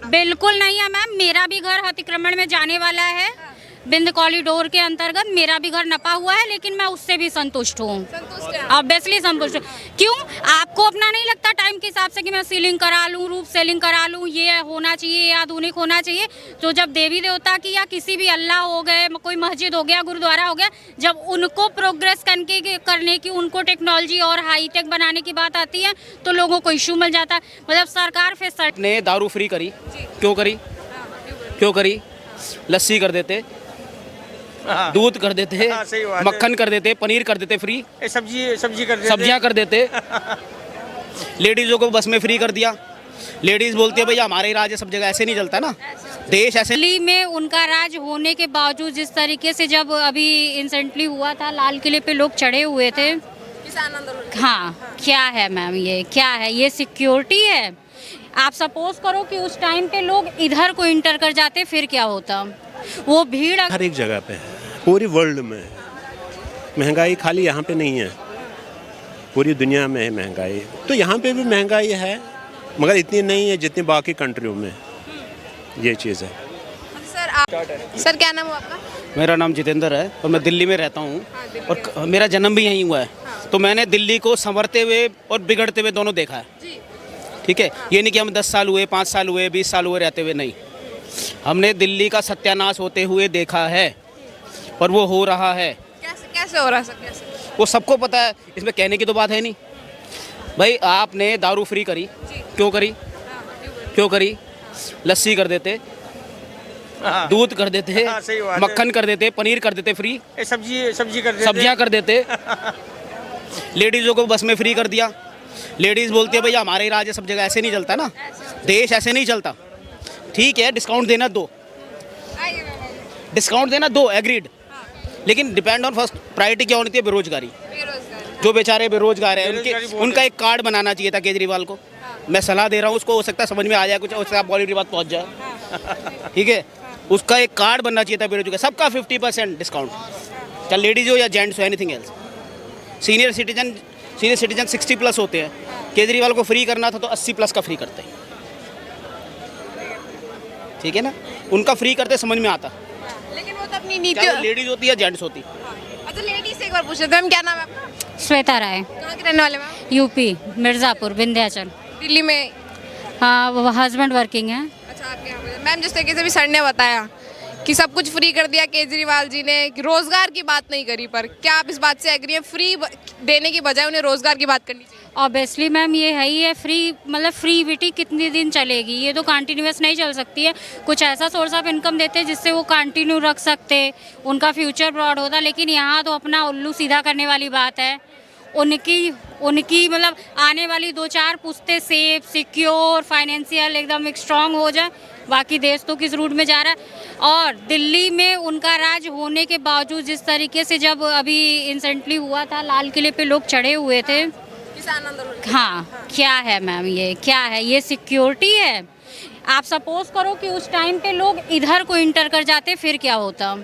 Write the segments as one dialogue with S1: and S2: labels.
S1: बिल्कुल नहीं है मैम। मेरा भी घर अतिक्रमण में जाने वाला है। बिंद कॉरिडोर के अंतर्गत मेरा भी घर नपा हुआ है, लेकिन मैं उससे भी संतुष्ट हूँ। ऑब्वियसली संतुष्ट हूँ। क्यों? आपको अपना नहीं लगता टाइम के हिसाब से कि मैं सीलिंग करा लूँ, रूफ सीलिंग करा लूँ, ये होना चाहिए, ये आधुनिक होना चाहिए? तो जब देवी देवता की या किसी भी अल्लाह हो गए, कोई मस्जिद हो गया, गुरुद्वारा हो गया, जब उनको प्रोग्रेस करने की उनको टेक्नोलॉजी और हाईटेक बनाने की बात आती है तो लोगों को इशू मिल जाता है। मतलब सरकार फिर
S2: ने दारू फ्री करी, क्यों करी? क्यों करी? लस्सी कर देते, दूध कर देते, मक्खन कर देते, पनीर कर देते फ्री,
S3: सब्जी कर देते,
S2: सब्जियां कर देते। लेडीजों को बस में फ्री कर दिया। लेडीज बोलती है भैया हमारे ही राज है, सब जगह ऐसे नहीं चलता ना, देश ऐसे।
S1: दिल्ली में उनका राज होने के बावजूद जिस तरीके से जब अभी इंसेंटली हुआ था, लाल किले पे लोग चढ़े हुए थे।
S4: किसान आंदोलन।
S1: हाँ, क्या है मैम, ये क्या है? ये सिक्योरिटी है? आप सपोज करो कि उस टाइम पे लोग इधर को इंटर कर जाते, फिर क्या होता? वो भीड़
S5: हर एक जगह पे है, पूरी वर्ल्ड में महंगाई खाली यहाँ पे नहीं है, पूरी दुनिया में है महंगाई। तो यहाँ पे भी महंगाई है, मगर इतनी नहीं है जितनी बाकी कंट्रियों में। ये चीज़ है।
S4: सर क्या नाम है आपका?
S2: मेरा नाम जितेंद्र है और मैं दिल्ली में रहता हूँ और मेरा जन्म भी यहीं हुआ है। तो मैंने दिल्ली को संवरते हुए और बिगड़ते हुए दोनों देखा है। ठीक है, ये नहीं कि हम 10 साल हुए, 5 साल हुए, 20 साल हुए रहते हुए, नहीं। हमने दिल्ली का सत्यानाश होते हुए देखा है और वो हो रहा है।
S4: कैसे हो रहा है सर? कैसे?
S2: वो सबको पता है, इसमें कहने की तो बात है नहीं। भाई आपने दारू फ्री करी, क्यों करी? क्यों करी? लस्सी कर देते, दूध कर देते, मक्खन कर देते, पनीर कर देते फ्री,
S3: सब्जी कर देते,
S2: सब्जियां कर देते। लेडीजों को बस में फ्री कर दिया। लेडीज बोलती है भैया हमारे ही राज है, सब जगह ऐसे नहीं चलता ना, देश ऐसे नहीं चलता। ठीक है, डिस्काउंट देना दो, डिस्काउंट देना दो, एग्रीड, लेकिन डिपेंड ऑन फर्स्ट प्रायोरिटी क्या होनी चाहिए? बेरोजगारी। जो बेचारे बेरोजगार है उनका एक कार्ड बनाना चाहिए था केजरीवाल को। मैं सलाह दे रहा हूँ उसको, हो सकता है समझ में आ जाए कुछ, हो सकता है बॉलीवुड की बात पहुँच जाए। ठीक है, उसका एक कार्ड बनना चाहिए था बेरोजगार, सबका 50% डिस्काउंट, चाहे लेडीज हो या जेंट्स हो, एनीथिंग एल्स। सीनियर सिटीजन 60+ होते हैं, केजरीवाल को फ्री करना था तो 80+ का फ्री करते हैं। ठीक है ना, उनका फ्री करते समझ में आता।
S4: लेकिन वो तो अपनी नीति।
S2: लेडीज होती है जेंट्स होती?
S4: अच्छा, लेडीज से एक बार पूछ लेते हैं, क्या नाम है आपका?
S1: श्वेता राय,
S4: कहाँ के रहने वाले मैम?
S1: यूपी, मिर्ज़ापुर, विंध्याचल।
S4: दिल्ली में?
S1: हाँ, वो हस्बैंड वर्किंग है।
S4: अच्छा, आपके यहाँ पे। मैम जिस तरीके से भी सर ने बताया कि सब कुछ फ्री कर दिया केजरीवाल जी ने, कि रोजगार की बात नहीं करी, पर क्या आप इस बात से एग्री हैं? फ्री देने की बजाय उन्हें रोजगार की बात करनी चाहिए।
S1: ऑब्वियसली मैम, ये है ही है। फ्री मतलब फ्रीविटी कितने दिन चलेगी? ये तो कंटिन्यूस नहीं चल सकती है। कुछ ऐसा सोर्स ऑफ इनकम देते हैं जिससे वो कंटिन्यू रख सकते, उनका फ्यूचर ब्रॉड होता। लेकिन यहाँ तो अपना उल्लू सीधा करने वाली बात है। उनकी मतलब आने वाली 2-4 पुश्ते सेफ, सिक्योर, फाइनेंशियल एकदम स्ट्रांग हो जाए। बाकी देश तो किस रूट में जा रहा है। और दिल्ली में उनका राज होने के बावजूद जिस तरीके से जब अभी इंसेंटली हुआ था, लाल किले पे लोग चढ़े हुए थे।
S4: किसान आंदोलन।
S1: हाँ, क्या है मैम, ये क्या है? ये सिक्योरिटी है? आप सपोज करो कि उस टाइम पे लोग इधर को इंटर कर जाते, फिर क्या होता?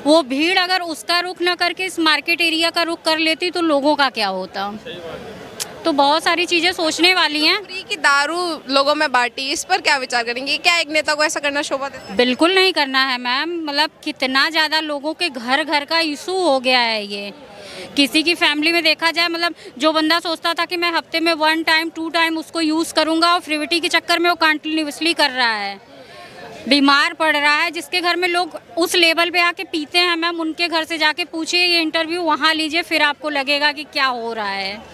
S1: वो भीड़ अगर उसका रुख ना करके इस मार्केट एरिया का रुख कर लेती तो लोगों का क्या होता? तो बहुत सारी चीज़ें सोचने वाली हैं।
S4: फ्री की दारू लोगों में बांटी, इस पर क्या विचार करेंगे? क्या एक नेता को ऐसा करना शोभा देता है?
S1: बिल्कुल नहीं करना है मैम। मतलब कितना ज़्यादा लोगों के घर घर का इशू हो गया है ये। किसी की फैमिली में देखा जाए, मतलब जो बंदा सोचता था कि मैं हफ्ते में 1 टाइम 2 टाइम उसको यूज़ करूँगा, और फ्रीविटी के चक्कर में वो कंटिन्यूसली कर रहा है, बीमार पड़ रहा है। जिसके घर में लोग उस लेवल पे आके पीते हैं मैम, उनके घर से जाके पूछिए, ये इंटरव्यू वहाँ लीजिए, फिर आपको लगेगा कि क्या हो रहा है।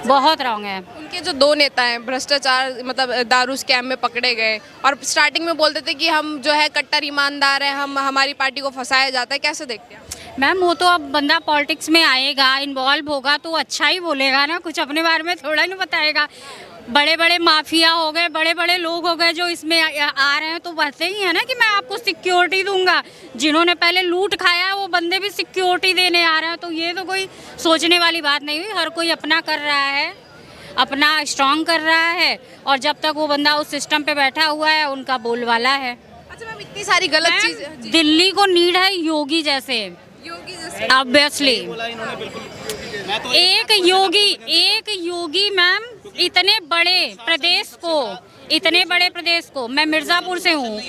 S1: बहुत रॉन्ग है।
S4: उनके जो 2 नेता हैं भ्रष्टाचार मतलब दारू स्कैम में पकड़े गए, और स्टार्टिंग में बोलते थे कि हम जो है कट्टर ईमानदार हैं, हमारी पार्टी को फंसाया जाता है। कैसे देखते हैं
S1: मैम? वो तो अब बंदा पॉलिटिक्स में आएगा, इन्वॉल्व होगा तो अच्छा ही बोलेगा ना, कुछ अपने बारे में थोड़ा नहीं बताएगा। बड़े बड़े माफिया हो गए, बड़े बड़े लोग हो गए जो इसमें आ रहे हैं, तो वैसे ही है ना कि मैं आपको सिक्योरिटी दूंगा। जिन्होंने पहले लूट खाया है वो बंदे भी सिक्योरिटी देने आ रहे हैं। तो ये तो कोई सोचने वाली बात नहीं हुई। हर कोई अपना कर रहा है, अपना स्ट्रांग कर रहा है, और जब तक वो बंदा उस सिस्टम पे बैठा हुआ है उनका बोलबाला है।
S4: अच्छा मैम, इतनी सारी गलत चीज़।
S1: दिल्ली को नीड है योगी जैसे, ऑब्वियसली। एक योगी मैम इतने बड़े प्रदेश को इतने बड़े प्रदेश को। मैं मिर्ज़ापुर से हूँ,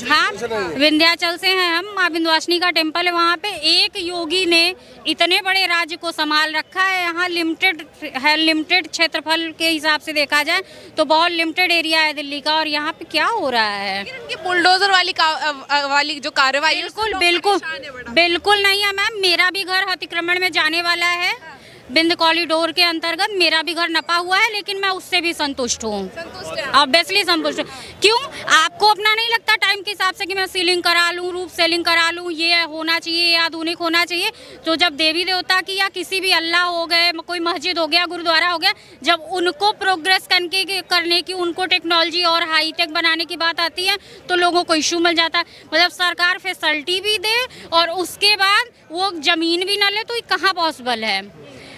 S1: हाँ, विंध्याचल से हैं हम। माँ विंध्यवासिनी का टेम्पल है वहाँ पे। एक योगी ने इतने बड़े राज्य को संभाल रखा है। यहाँ लिमिटेड है, लिमिटेड क्षेत्रफल के हिसाब से देखा जाए तो बहुत लिमिटेड एरिया है दिल्ली का, और यहाँ पे क्या हो रहा है?
S4: उनकी बुलडोजर वाली जो कार्रवाई
S1: बिल्कुल नहीं है मैम। मेरा भी घर अतिक्रमण में जाने वाला है, बिंद कॉरिडोर के अंतर्गत मेरा भी घर नपा हुआ है, लेकिन मैं उससे भी संतुष्ट हूँ, ऑब्वियसली संतुष्ट हूँ। क्यों? आपको अपना नहीं लगता टाइम के हिसाब से कि मैं सीलिंग करा लूँ, रूफ सेलिंग करा लूँ, ये होना चाहिए, ये आधुनिक होना चाहिए? तो जब देवी देवता की या किसी भी अल्लाह हो गए, कोई मस्जिद हो गया, गुरुद्वारा हो गया, जब उनको प्रोग्रेस करने की, उनको टेक्नोलॉजी और हाईटेक बनाने की बात आती है तो लोगों को इशू मिल जाता है। मतलब सरकार फैसिलिटी भी दे और उसके बाद वो ज़मीन भी ना ले, तो ये कहाँ पॉसिबल है?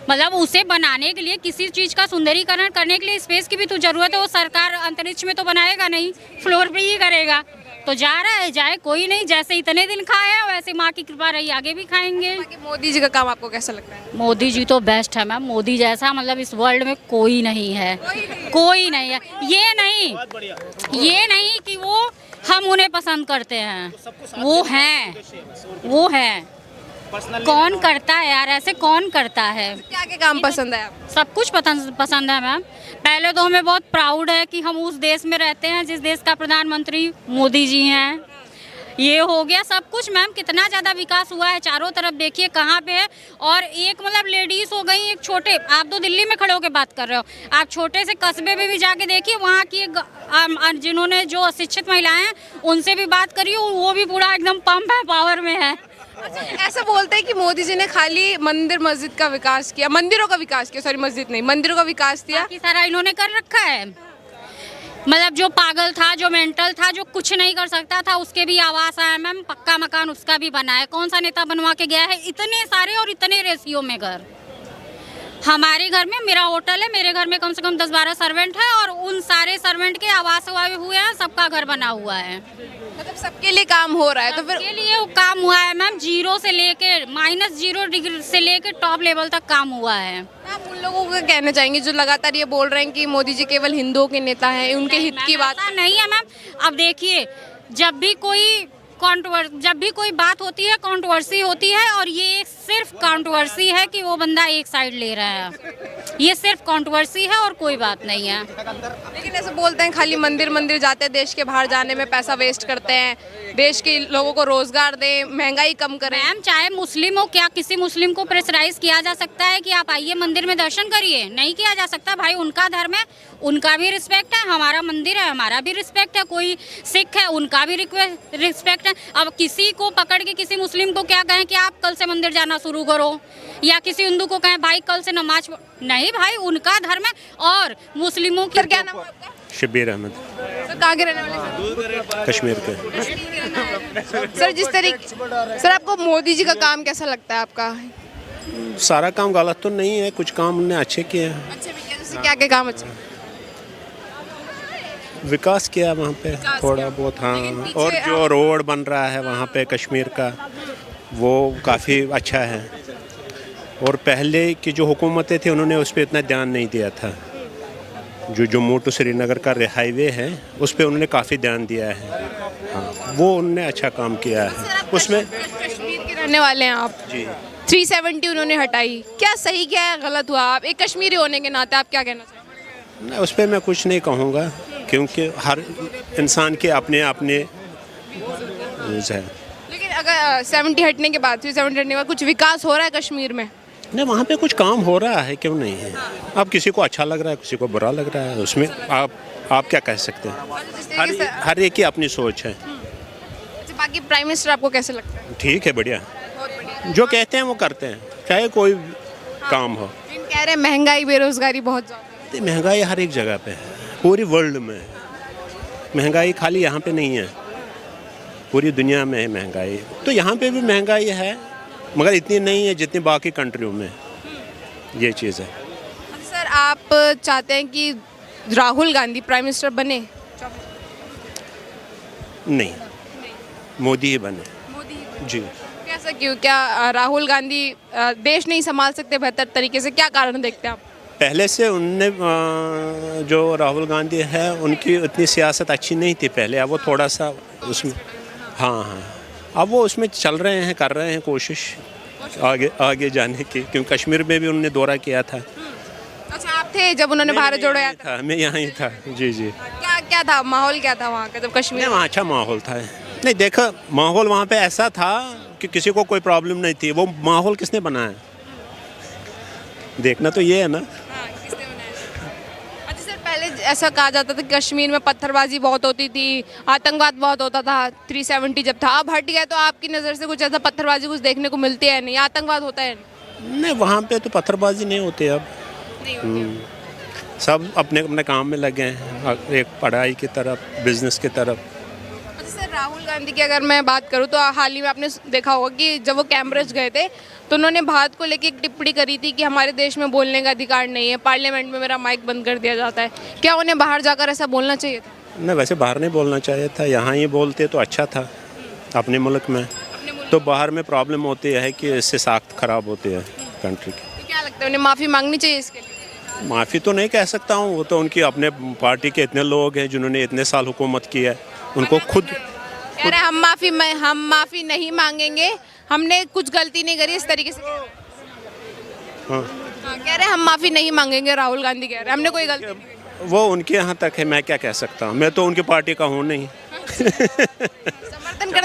S1: मतलब उसे बनाने के लिए, किसी चीज़ का सुंदरीकरण करने के लिए स्पेस की भी तो ज़रूरत है। वो सरकार अंतरिक्ष में तो बनाएगा नहीं, फ्लोर पे ही करेगा। तो जा रहा है, जाए, कोई नहीं। जैसे इतने दिन खाया वैसे माँ की कृपा रही, आगे भी खाएंगे।
S4: मोदी जी का काम आपको कैसा लगता है?
S1: मोदी जी तो बेस्ट है मैम। मोदी जैसा मतलब इस वर्ल्ड में कोई नहीं है, कोई नहीं है। ये नहीं कि वो हम उन्हें पसंद करते हैं, वो हैं। कौन करता है यार, ऐसे कौन करता है?
S4: क्या क्या काम पसंद है आपको?
S1: सब कुछ पसंद है मैम। पहले तो हमें बहुत प्राउड है कि हम उस देश में रहते हैं जिस देश का प्रधानमंत्री मोदी जी हैं। ये हो गया सब कुछ मैम। कितना ज़्यादा विकास हुआ है, चारों तरफ देखिए कहाँ पे है। और एक मतलब लेडीज़ हो गई, एक छोटे, आप तो दिल्ली में खड़े होकर बात कर रहे हो, आप छोटे से कस्बे में भी जाके देखिए, वहाँ की जिन्होंने जो अशिक्षित महिलाएं हैं उनसे भी बात करिए, वो भी पूरा एकदम पंप है, पावर में है।
S4: अच्छा, ऐसा बोलते हैं कि मोदी जी ने खाली मंदिर मस्जिद का विकास किया, मंदिरों का विकास किया, सॉरी मस्जिद नहीं, मंदिरों का विकास किया।
S1: बाकी सारा इन्होंने कर रखा है। मतलब जो पागल था, जो मेंटल था, जो कुछ नहीं कर सकता था, उसके भी आवास आया मैम। पक्का मकान उसका भी बना है। कौन सा नेता बनवा के गया है इतने सारे और इतने रेशियो में घर? हमारे घर में, मेरा होटल है, मेरे घर में कम से कम 10-12 सर्वेंट है, और उन सारे सर्वेंट के आवास हुए हैं, सबका घर बना हुआ है।
S4: मतलब सबके लिए काम हो रहा है। तो फिर
S1: के लिए वो काम हुआ है मैम। जीरो से लेके -0 डिग्री से लेके टॉप लेवल तक काम हुआ है।
S4: आप उन लोगों को कहना चाहेंगे जो लगातार ये बोल रहे हैं कि मोदी जी केवल हिंदुओं के नेता हैं, उनके हित की बात
S1: नहीं है मैम। अब देखिए, जब भी कोई बात होती है, कंट्रोवर्सी होती है, और ये सिर्फ कंट्रोवर्सी है कि वो बंदा एक साइड ले रहा है। ये सिर्फ कंट्रोवर्सी है और कोई बात नहीं है।
S4: लेकिन ऐसे बोलते हैं खाली मंदिर जाते हैं, देश के बाहर जाने में पैसा वेस्ट करते हैं, देश के लोगों को रोजगार दें, महंगाई कम करें।
S1: मैम, चाहे मुस्लिम हो, क्या किसी मुस्लिम को प्रेशराइज किया जा सकता है कि आप आइए मंदिर में दर्शन करिए? नहीं किया जा सकता भाई। उनका धर्म है, उनका भी रिस्पेक्ट है। हमारा मंदिर है, हमारा भी रिस्पेक्ट है। कोई सिख है, उनका भी रिस्पेक्ट है। अब किसी को पकड़ के किसी मुस्लिम को क्या कहें कि आप कल से मंदिर जाना शुरू करो, या किसी हिंदू को कहें भाई कल से नमाज नहीं, भाई उनका धर्म है। और मुस्लिमों की
S4: क्या नाम है आपका?
S5: शब्बीर अहमद,
S4: सर कहाँ के रहने वाले सर?
S5: कश्मीर के।
S4: सर जिस तरीके, सर आपको मोदी जी का काम कैसा लगता है आपका?
S5: सारा काम गलत तो नहीं है, कुछ काम उन्होंने अच्छे किए हैं।
S4: अच्छे भी किया, जैसे क्या क्या काम अच्छे?
S5: विकास किया वहाँ पे थोड़ा बहुत, हाँ। और जो रोड बन रहा है वहाँ पे कश्मीर का, वो काफ़ी अच्छा है। और पहले की जो हुकूमतें थी उन्होंने उस पर इतना ध्यान नहीं दिया था। जो जम्मू टू श्रीनगर का हाईवे है उस पर उन्होंने काफ़ी ध्यान दिया है, हाँ, वो उन्होंने अच्छा काम किया है उसमें।
S4: कश्मीर के रहने वाले हैं आप
S5: जी।
S4: 370 उन्होंने हटाई, क्या सही क्या है गलत हुआ? आप एक कश्मीरी होने के नाते आप क्या कहना चाहेंगे?
S5: नहीं, उस पर मैं कुछ नहीं कहूँगा, क्योंकि हर इंसान के अपने अपने व्यूज़ है।
S4: लेकिन अगर 70 हटने के बाद, 370 हटने के बाद कुछ विकास हो रहा है कश्मीर में?
S5: नहीं, वहाँ पे कुछ काम हो रहा है, क्यों नहीं है। अब किसी को अच्छा लग रहा है, किसी को बुरा लग रहा है, उसमें आप क्या कह सकते हैं। हर एक की अपनी सोच है।
S4: बाकी प्राइम मिनिस्टर आपको कैसे लगता है?
S5: ठीक है, बढ़िया, जो कहते हैं वो करते हैं, चाहे कोई काम हो।
S4: कह रहे हैं महंगाई, बेरोजगारी बहुत ज़्यादा है।
S5: महंगाई हर एक जगह पे है, पूरी वर्ल्ड में है। महंगाई खाली यहाँ पे नहीं है, पूरी दुनिया में है महंगाई। तो यहाँ पे भी महंगाई है, मगर इतनी नहीं है जितनी बाकी कंट्रियों में। ये चीज़ है।
S4: सर आप चाहते हैं कि राहुल गांधी प्राइम मिनिस्टर बने?
S5: नहीं, मोदी ही बने।
S4: मोदी
S5: जी।
S4: कैसा, क्यों? क्या राहुल गांधी देश नहीं संभाल सकते बेहतर तरीके से? क्या कारण देखते हैं आप?
S5: पहले से उनने जो राहुल गांधी है उनकी उतनी सियासत अच्छी नहीं थी पहले, अब वो थोड़ा सा उसमें, हाँ हाँ, अब वो उसमें चल रहे हैं, कर रहे हैं कोशिश आगे जाने की, क्योंकि कश्मीर में भी उन्होंने दौरा किया था।
S4: अच्छा, आप थे जब उन्होंने भारत जोड़ो यात्रा?
S5: था, मैं यहाँ ही था। जी जी।
S4: क्या क्या था माहौल, क्या था वहाँ का जब कश्मीर?
S5: नहीं, वहाँ अच्छा माहौल था। नहीं, देखो माहौल वहाँ पे ऐसा था कि किसी को कोई प्रॉब्लम नहीं थी। वो माहौल किसने बनाया, देखना तो ये है ना।
S4: हाँ, किसने बनाया? अच्छा सर, पहले ऐसा कहा जाता था कि कश्मीर में पत्थरबाजी बहुत होती थी, आतंकवाद बहुत होता था 370 जब था, अब हट गया, तो आपकी नज़र से कुछ ऐसा पत्थरबाजी कुछ देखने को मिलती है नहीं, आतंकवाद होता है
S5: नहीं, वहाँ पे तो पत्थरबाजी नहीं होती अब।
S4: नहीं होती?
S5: सब अपने अपने काम में लगे हैं, एक पढ़ाई की तरफ, बिजनेस की तरफ।
S4: अच्छा सर, राहुल गांधी की अगर मैं बात करूं तो हाल ही में आपने देखा होगा कि जब वो कैम्ब्रिज गए थे तो उन्होंने भारत को लेकर एक टिप्पणी करी थी कि हमारे देश में बोलने का अधिकार नहीं है, पार्लियामेंट में मेरा माइक बंद कर दिया जाता है। क्या उन्हें बाहर जाकर ऐसा बोलना चाहिए था?
S5: नहीं, वैसे बाहर नहीं बोलना चाहिए था, यहाँ ही बोलते तो अच्छा था अपने मुल्क में। तो बाहर में प्रॉब्लम होती है कि इससे साख्त ख़राब होती है कंट्री की।
S4: तो क्या लगता है उन्हें माफ़ी मांगनी चाहिए इसके लिए?
S5: माफ़ी तो नहीं कह सकता हूँ, वो तो उनकी अपने पार्टी के इतने लोग हैं जिन्होंने इतने साल हुकूमत की है, उनको खुद
S4: कह रहे हम माफ़ी नहीं मांगेंगे, हमने कुछ गलती नहीं करी, इस तरीके से
S5: हाँ,
S4: कह रहे हम माफ़ी नहीं मांगेंगे। राहुल गांधी कह रहे हैं हमने कोई गलती नहीं करी।
S5: वो उनके यहाँ तक है, मैं क्या कह सकता हूँ, मैं तो उनकी पार्टी का हूँ नहीं।
S4: समर्थन करते